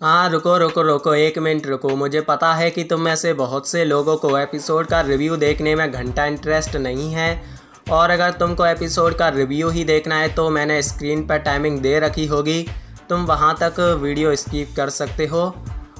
हाँ, रुको रुको रुको, एक मिनट रुको। मुझे पता है कि तुम में से बहुत से लोगों को एपिसोड का रिव्यू देखने में घंटा इंटरेस्ट नहीं है, और अगर तुमको एपिसोड का रिव्यू ही देखना है तो मैंने स्क्रीन पर टाइमिंग दे रखी होगी, तुम वहाँ तक वीडियो स्किप कर सकते हो।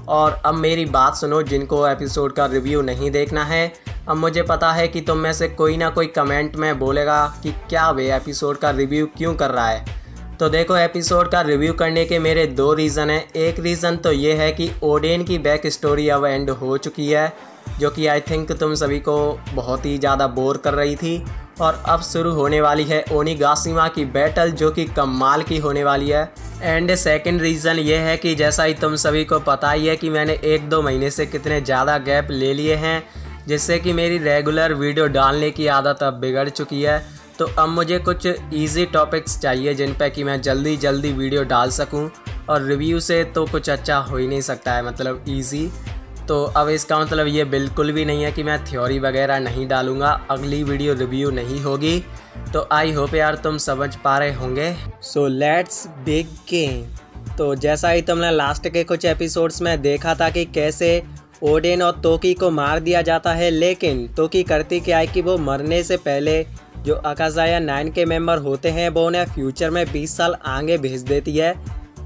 और अब मेरी बात सुनो, जिनको एपिसोड का रिव्यू नहीं देखना है। अब मुझे पता है कि तुम में से कोई ना कोई कमेंट में बोलेगा कि क्या वे एपिसोड का रिव्यू क्यों कर रहा है। तो देखो, एपिसोड का रिव्यू करने के मेरे दो रीज़न हैं। एक रीज़न तो ये है कि ओडेन की बैक स्टोरी अब एंड हो चुकी है, जो कि आई थिंक तुम सभी को बहुत ही ज़्यादा बोर कर रही थी, और अब शुरू होने वाली है ओनिगाशिमा की बैटल, जो कि कमाल की होने वाली है। एंड सेकंड रीज़न ये है कि जैसा ही तुम सभी को पता ही है कि मैंने 1-2 महीने से कितने ज़्यादा गैप ले लिए हैं, जिससे कि मेरी रेगुलर वीडियो डालने की आदत अब बिगड़ चुकी है। तो अब मुझे कुछ इजी टॉपिक्स चाहिए जिन पे कि मैं जल्दी जल्दी वीडियो डाल सकूं, और रिव्यू से तो कुछ अच्छा हो ही नहीं सकता है, मतलब इजी। तो अब इसका मतलब ये बिल्कुल भी नहीं है कि मैं थ्योरी वगैरह नहीं डालूँगा, अगली वीडियो रिव्यू नहीं होगी। तो आई होप यार तुम समझ पा रहे होंगे। So let's begin. तो जैसा ही तुमने लास्ट के कुछ एपिसोड्स में देखा था कि कैसे ओडेन और तोकी को मार दिया जाता है, लेकिन तोकी करती क्या है कि वो मरने से पहले जो अकाज़ाया 9 के मेंबर होते हैं वो उन्हें फ्यूचर में 20 साल आगे भेज देती है,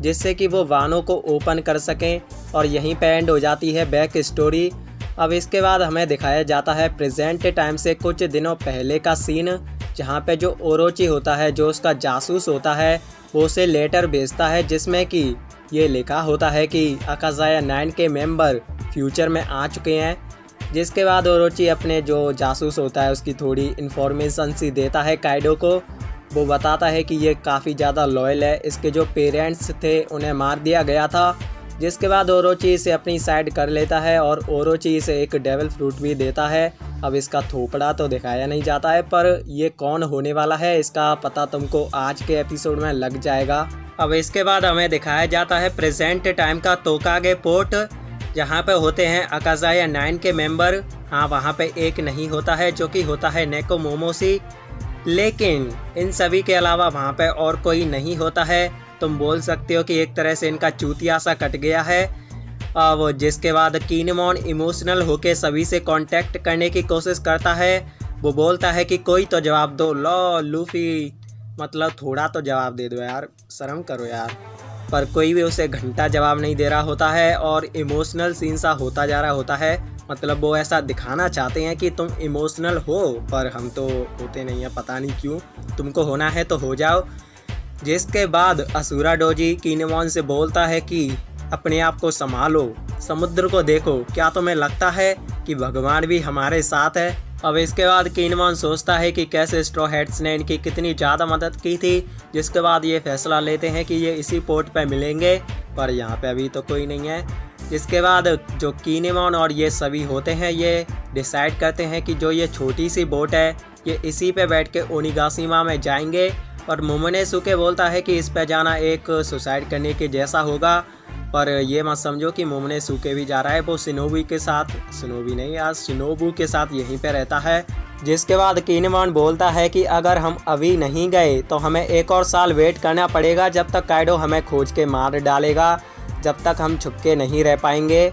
जिससे कि वो वानों को ओपन कर सकें, और यहीं पे एंड हो जाती है बैक स्टोरी। अब इसके बाद हमें दिखाया जाता है प्रेजेंट टाइम से कुछ दिनों पहले का सीन, जहाँ पे जो ओरोची होता है, जो उसका जासूस होता है, वो उसे लेटर भेजता है जिसमें कि ये लिखा होता है कि अकाज़ाया 9 के मेंबर फ्यूचर में आ चुके हैं। जिसके बाद ओरोची अपने जो जासूस होता है उसकी थोड़ी इन्फॉर्मेशन सी देता है काइडो को। वो बताता है कि ये काफ़ी ज़्यादा लॉयल है, इसके जो पेरेंट्स थे उन्हें मार दिया गया था। जिसके बाद ओरोची इसे अपनी साइड कर लेता है, और ओरोची इसे एक डेविल फ्रूट भी देता है। अब इसका थोपड़ा तो दिखाया नहीं जाता है, पर ये कौन होने वाला है इसका पता तुमको आज के एपिसोड में लग जाएगा। अब इसके बाद हमें दिखाया जाता है प्रेजेंट टाइम का तोकागे पोर्ट, जहाँ पे होते हैं अकाज़ाया 9 के मेंबर। हाँ, वहाँ पे एक नहीं होता है, जो कि होता है नेको मोमोशी, लेकिन इन सभी के अलावा वहाँ पे और कोई नहीं होता है। तुम बोल सकते हो कि एक तरह से इनका चूतिया सा कट गया है। वो जिसके बाद किनेमॉन इमोशनल होके सभी से कांटेक्ट करने की कोशिश करता है। वो बोलता है कि कोई तो जवाब दो, लो लूफी, मतलब थोड़ा तो जवाब दे दो यार, शर्म करो यार। पर कोई भी उसे घंटा जवाब नहीं दे रहा होता है, और इमोशनल सीन सा होता जा रहा होता है। मतलब वो ऐसा दिखाना चाहते हैं कि तुम इमोशनल हो, पर हम तो होते नहीं हैं, पता नहीं क्यों। तुमको होना है तो हो जाओ। जिसके बाद असुरा डोजी किनेमॉन से बोलता है कि अपने आप को संभालो, समुद्र को देखो, क्या तुम्हें लगता है कि भगवान भी हमारे साथ है। अब इसके बाद किनेमॉन सोचता है कि कैसे स्ट्रॉ हैट्स ने इनकी कितनी ज़्यादा मदद की थी। जिसके बाद ये फैसला लेते हैं कि ये इसी पोर्ट पे मिलेंगे, पर यहाँ पे अभी तो कोई नहीं है। जिसके बाद जो किनेमॉन और ये सभी होते हैं, ये डिसाइड करते हैं कि जो ये छोटी सी बोट है, ये इसी पे बैठ के ओनिगाशिमा में जाएंगे। और मोमोनेसुके बोलता है कि इस पे जाना एक सुसाइड करने के जैसा होगा, पर ये मत समझो कि मोमोनेसुके भी जा रहा है। वो शिनोबी के साथ, शिनोबी नहीं यार, शिनोबू के साथ यहीं पे रहता है। जिसके बाद किनेमॉन बोलता है कि अगर हम अभी नहीं गए तो हमें 1 और साल वेट करना पड़ेगा, जब तक काइडो हमें खोज के मार डालेगा, जब तक हम छुपके नहीं रह पाएंगे।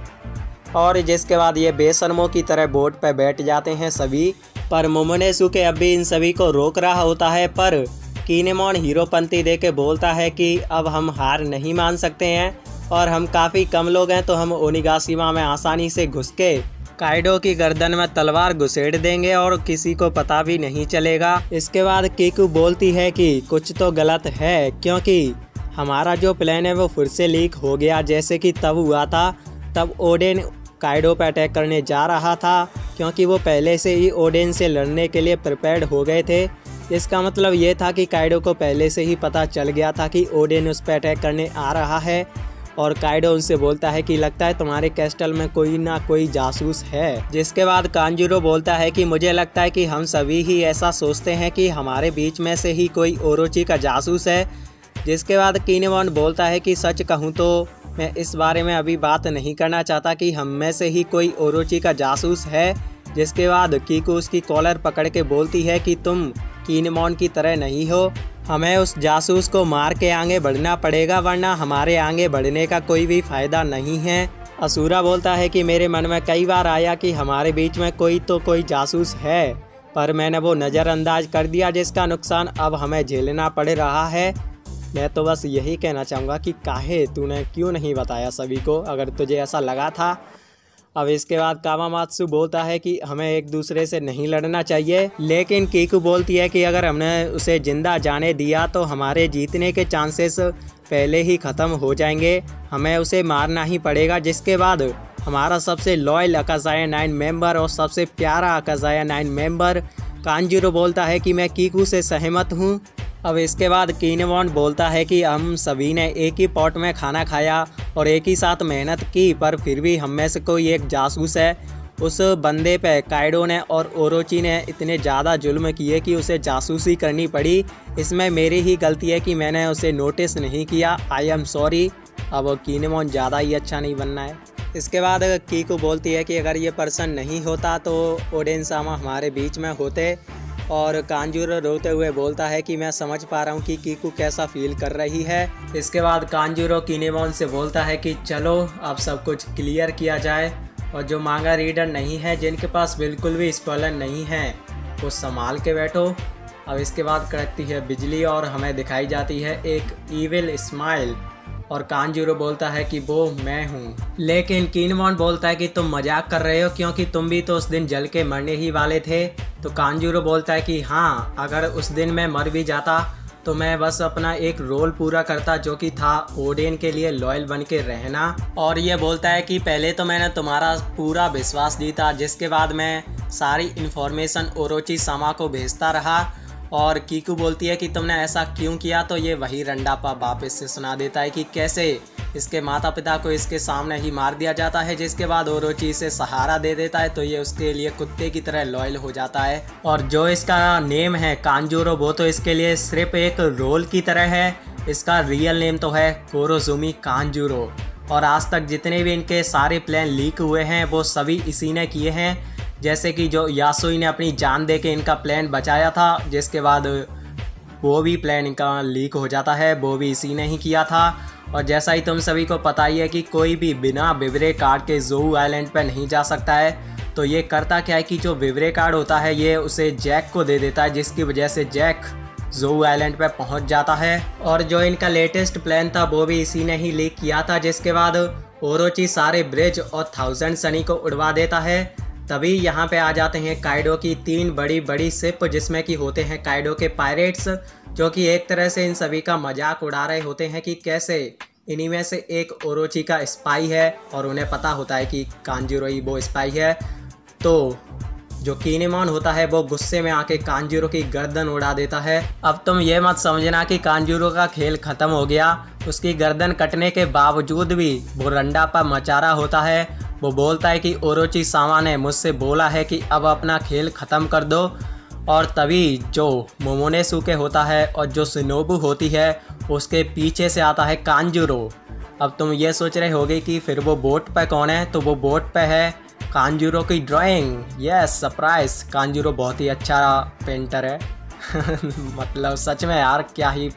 और जिसके बाद ये बेशर्मों की तरह बोट पर बैठ जाते हैं सभी, पर मोमोनेसुके अब भी इन सभी को रोक रहा होता है। पर किनेमॉन हीरोपंती दे के बोलता है कि अब हम हार नहीं मान सकते हैं, और हम काफ़ी कम लोग हैं, तो हम ओनिगाशिमा में आसानी से घुस के काइडो की गर्दन में तलवार घुसेड़ देंगे और किसी को पता भी नहीं चलेगा। इसके बाद कीकू बोलती है कि कुछ तो गलत है, क्योंकि हमारा जो प्लान है वो फिर से लीक हो गया, जैसे कि तब हुआ था। तब ओडेन काइडो पर अटैक करने जा रहा था, क्योंकि वो पहले से ही ओडेन से लड़ने के लिए प्रिपेयर्ड हो गए थे। इसका मतलब ये था कि काइडो को पहले से ही पता चल गया था कि ओडेन उस पर अटैक करने आ रहा है। और काइडो उनसे बोलता है कि लगता है तुम्हारे कैस्टल में कोई ना कोई जासूस है। जिसके बाद कांजूरो बोलता है कि मुझे लगता है कि हम सभी ही ऐसा सोचते हैं कि हमारे बीच में से ही कोई ओरोची का जासूस है। जिसके बाद किनेमॉन बोलता है कि सच कहूँ तो मैं इस बारे में अभी बात नहीं करना चाहता कि हम में से ही कोई ओरोची का जासूस है। जिसके बाद कीकू उसकी कॉलर पकड़ के बोलती है कि तुम किनेमॉन की तरह नहीं हो, हमें उस जासूस को मार के आगे बढ़ना पड़ेगा, वरना हमारे आगे बढ़ने का कोई भी फ़ायदा नहीं है। असूरा बोलता है कि मेरे मन में कई बार आया कि हमारे बीच में कोई जासूस है, पर मैंने वो नज़रअंदाज कर दिया, जिसका नुकसान अब हमें झेलना पड़ रहा है। मैं तो बस यही कहना चाहूँगा कि काहे तूने क्यों नहीं बताया सभी को, अगर तुझे ऐसा लगा था। अब इसके बाद कावामात्सु बोलता है कि हमें एक दूसरे से नहीं लड़ना चाहिए, लेकिन कीकू बोलती है कि अगर हमने उसे ज़िंदा जाने दिया तो हमारे जीतने के चांसेस पहले ही ख़त्म हो जाएंगे, हमें उसे मारना ही पड़ेगा। जिसके बाद हमारा सबसे लॉयल अकाज़ाया 9 मेंबर और सबसे प्यारा अकाज़ाया 9 मेंबर कांजीरो बोलता है कि मैं कीकू से सहमत हूँ। अब इसके बाद किनेमॉन बोलता है कि हम सभी ने एक ही पॉट में खाना खाया और एक ही साथ मेहनत की, पर फिर भी हम में से कोई एक जासूस है। उस बंदे पे काइडो ने और ओरोची ने इतने ज़्यादा जुल्म किए कि उसे जासूसी करनी पड़ी। इसमें मेरी ही गलती है कि मैंने उसे नोटिस नहीं किया। I am sorry. अब किनेमॉन ज़्यादा ही अच्छा नहीं बनना है। इसके बाद कीकू बोलती है कि अगर ये पर्सन नहीं होता तो ओडेन-सामा हमारे बीच में होते, और कांजूरो रोते हुए बोलता है कि मैं समझ पा रहा हूँ कि कीकू कैसा फील कर रही है। इसके बाद कांजूरो किनेमॉन से बोलता है कि चलो अब सब कुछ क्लियर किया जाए, और जो मांगा रीडर नहीं है, जिनके पास बिल्कुल भी स्पॉइलर नहीं है, वो संभाल के बैठो। अब इसके बाद कड़कती है बिजली और हमें दिखाई जाती है एक ईविल स्माइल, और कांजूरो बोलता है कि वो मैं हूँ। लेकिन किनेमॉन बोलता है कि तुम मजाक कर रहे हो, क्योंकि तुम भी तो उस दिन जल के मरने ही वाले थे। तो कांजूरो बोलता है कि हाँ, अगर उस दिन मैं मर भी जाता तो मैं बस अपना एक रोल पूरा करता, जो कि था ओडेन के लिए लॉयल बन के रहना। और ये बोलता है कि पहले तो मैंने तुम्हारा पूरा विश्वास जीता, जिसके बाद मैं सारी इन्फॉर्मेशन ओरोची-सामा को भेजता रहा। और कीकू बोलती है कि तुमने ऐसा क्यों किया, तो ये वही रंडापा वापस से सुना देता है कि कैसे इसके माता पिता को इसके सामने ही मार दिया जाता है, जिसके बाद ओरोची इसे सहारा दे देता है, तो ये उसके लिए कुत्ते की तरह लॉयल हो जाता है। और जो इसका नेम है कांजूरो, वो तो इसके लिए सिर्फ एक रोल की तरह है। इसका रियल नेम तो है कोरोजुमी कांजूरो। और आज तक जितने भी इनके सारे प्लान लीक हुए हैं वो सभी इसी ने किए हैं। जैसे कि जो यासुई ने अपनी जान दे के इनका प्लान बचाया था, जिसके बाद वो भी प्लान इनका लीक हो जाता है, वो भी इसी ने ही किया था। और जैसा ही तुम सभी को पता ही है कि कोई भी बिना विवरे कार्ड के जोऊ आइलैंड पर नहीं जा सकता है, तो ये करता क्या है कि जो विवरे कार्ड होता है ये उसे जैक को दे देता है, जिसकी वजह से जैक जोऊ आइलैंड पे पहुंच जाता है। और जो इनका लेटेस्ट प्लान था वो भी इसी ने ही लीक किया था, जिसके बाद ओरोची सारे ब्रिज और 1000 सनी को उड़वा देता है। तभी यहाँ पे आ जाते हैं काइडो की 3 बड़ी बड़ी शिप, जिसमें कि होते हैं काइडो के पायरेट्स, जो कि एक तरह से इन सभी का मजाक उड़ा रहे होते हैं कि कैसे इन्हीं में से एक ओरोची का स्पाई है, और उन्हें पता होता है कि कांजूरो ही वो स्पाई है। तो जो किनेमॉन होता है वो गुस्से में आके कांजूरो की गर्दन उड़ा देता है। अब तुम ये मत समझना कि कांजूरो का खेल ख़त्म हो गया। उसकी गर्दन कटने के बावजूद भी वो रंडापा मचा रहा होता है। वो बोलता है कि ओरोची-सामा ने मुझसे बोला है कि अब अपना खेल ख़त्म कर दो। और तभी जो मोमोनेसुके होता है और जो शिनोबु होती है, उसके पीछे से आता है कांजूरो। अब तुम ये सोच रहे होगे कि फिर वो बोट पे कौन है, तो वो बोट पे है कांजूरो की ड्राइंग। यस, सरप्राइज, कांजूरो बहुत ही अच्छा पेंटर है। मतलब सच में यार, क्या ही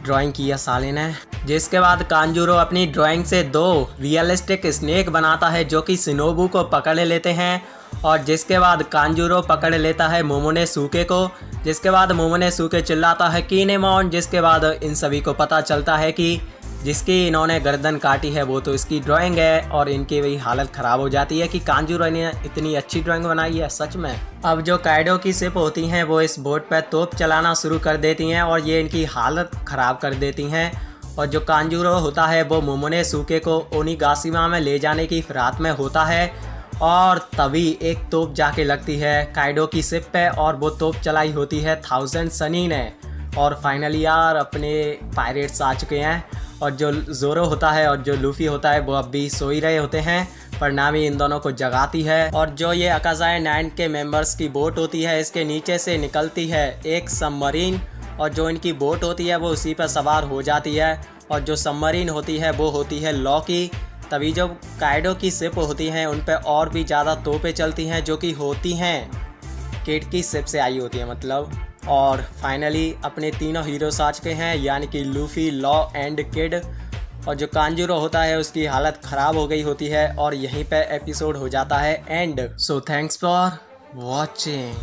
ड्राइंग की है साले ने। जिसके बाद कांजूरो अपनी ड्राइंग से 2 रियलिस्टिक स्नेक बनाता है, जो कि शिनोबु को पकड़ लेते हैं। और जिसके बाद कांजूरो पकड़ लेता है मोमोनेसुके को, जिसके बाद मोमोनेसुके चिल्लाता है किनेमॉन। जिसके बाद इन सभी को पता चलता है कि जिसकी इन्होंने गर्दन काटी है वो तो इसकी ड्राइंग है, और इनकी वही हालत ख़राब हो जाती है कि कांजूरो ने इतनी अच्छी ड्राइंग बनाई है सच में। अब जो काइडो की शिप होती हैं वो इस बोट पर तोप चलाना शुरू कर देती हैं, और ये इनकी हालत ख़राब कर देती हैं। और जो कांजूरो होता है वो मोमोनेसुके को ओनिगाशिमा में ले जाने की फिराक में होता है, और तभी एक तोप जाके लगती है काइडो की शिप पे, और वो तोप चलाई होती है 1000 सनी ने। और फाइनली यार अपने पायरेट्स आ चुके हैं, और जो जोरो होता है और जो लूफी होता है वो अब भी सो ही रहे होते हैं, पर नामी इन दोनों को जगाती है। और जो ये अकाज़ाया 9 के मेंबर्स की बोट होती है, इसके नीचे से निकलती है एक सबमरीन, और जो इनकी बोट होती है वो उसी पर सवार हो जाती है। और जो सबमरीन होती है वो होती है लॉकी। तभी जो काइडो की शिप होती हैं उन पर और भी ज़्यादा तोपें चलती हैं, जो कि होती हैं किड की शिप से आई होती है, मतलब और फाइनली अपने तीनों हीरोस आ चुके हैं, यानी कि लूफी, लॉ एंड किड। और जो कांजूरो होता है उसकी हालत ख़राब हो गई होती है और यहीं पे एपिसोड हो जाता है and. So thanks for watching.